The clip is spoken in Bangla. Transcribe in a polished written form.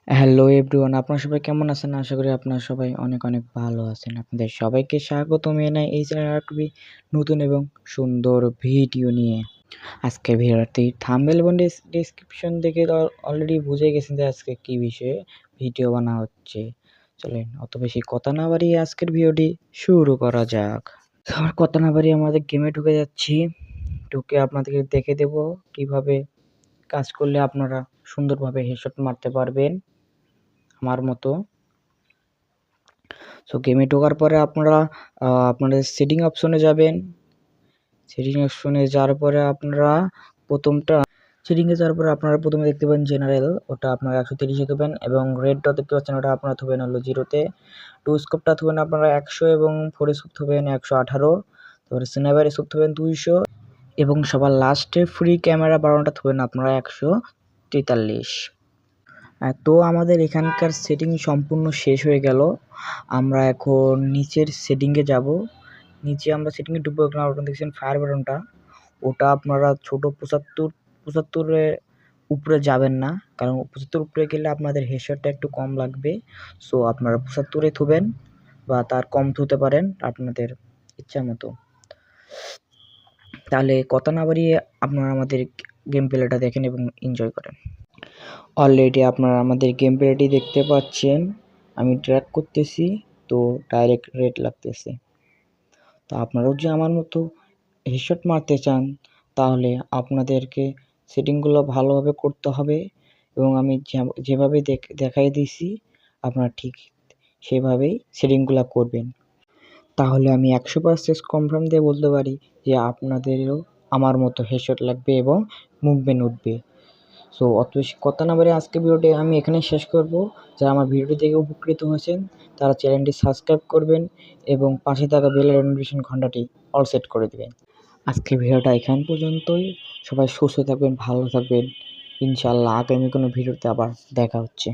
হ্যালো এভরিওয়ান, আপনারা সবাই কেমন আছেন? আশা করি আপনারা সবাই অনেক অনেক ভালো আছেন। আপনাদের সবাইকে স্বাগতম জানাই এই চ্যানেলে আরেকটি নতুন এবং সুন্দর ভিডিও নিয়ে। আজকের ভিডিওটি থাম্বনেল এবং ডেসক্রিপশন দেখে অলরেডি বুঝে গেছেন যে আজকে কী বিষয়ে ভিডিও বানা হচ্ছে। চলেন অত বেশি কথা না বাড়িয়ে আজকের ভিডিওটি শুরু করা যাক। আর কথা না বাড়িয়ে আমাদের গেমে ঢুকে যাচ্ছি। ঢুকে আপনাদেরকে দেখে দেব কিভাবে কাজ করলে আপনারা সুন্দরভাবে হেডশট মারতে পারবেন আমার মতো। সো গেমে ঢোকার পরে আপনারা আপনাদের সেটিং অপশনে যাবেন। সেটিং অপশনে যাওয়ার পরে আপনারা সেটিংয়ে যাওয়ার পরে আপনারা প্রথমে দেখতে পাবেন জেনারেল, ওটা আপনারা 130-এ থবেন এবং রেড ডট দেখতে পাচ্ছেন ওটা আপনারা থবেন হলো 0-তে। টু স্কোপটা থবেন আপনারা 100 এবং ফোর স্কোপ থবেন 118। তারপরে স্নাইপার স্কোপ থবেন 200 এবং সবার লাস্টে ফ্রি ক্যামেরা বাড়ানোটা থবেন আপনারা 143। তো আমাদের এখানকার সেটিং সম্পূর্ণ শেষ হয়ে গেল। আমরা এখন নিচের সেটিংয়ে যাব। নিচে আমরা সেটিংয়ে ঢুকবো। এখানে আপনারা দেখছেন ফায়ার বাটনটা, ওটা আপনারা ছোট 75-এর উপরে যাবেন না, কারণ 75 উপরে গেলে আপনাদের হেডশটটা একটু কম লাগবে। সো আপনারা 75-এ থুবেন বা তার কম থুতে পারেন আপনাদের ইচ্ছা মতো। তাহলে কথা না বাড়িয়ে আপনারা আমাদের গেম প্লেটা দেখেন এবং এনজয় করেন। অলরেডি আপনারা আমাদের গেম প্লেটি দেখতে পাচ্ছেন। আমি ট্র্যাক করতেছি, তো ডাইরেক্ট রেড লাগতেছে। তো আপনারাও যদি আমার মতো হেডশট মারতে চান তাহলে আপনাদেরকে সেটিংগুলো ভালোভাবে করতে হবে এবং আমি যেভাবে দেখাই দিয়েছি আপনারা ঠিক সেভাবেই সেটিংগুলো করবেন। তাহলে আমি 100% কনফার্ম দিয়ে বলতে পারি যে আপনাদেরও আমার মতো হেডশট লাগবে এবং মুভমেন্ট উঠবে। সো অত বেশি কথা না বলে আজকের ভিডিওটি আমি এখানেই শেষ করব। যারা আমার ভিডিওটি দেখে উপকৃত হয়েছেন তারা চ্যানেলটি সাবস্ক্রাইব করবেন এবং পাশে থাকা বেলের নোটিফিকেশন ঘন্টাটি অল সেট করে দেবেন। আজকের ভিডিওটা এখান পর্যন্তই। সবাই সুস্থ থাকবেন, ভালো থাকবেন। ইনশাআল্লাহ আগামী কোনো ভিডিওতে আবার দেখা হচ্ছে।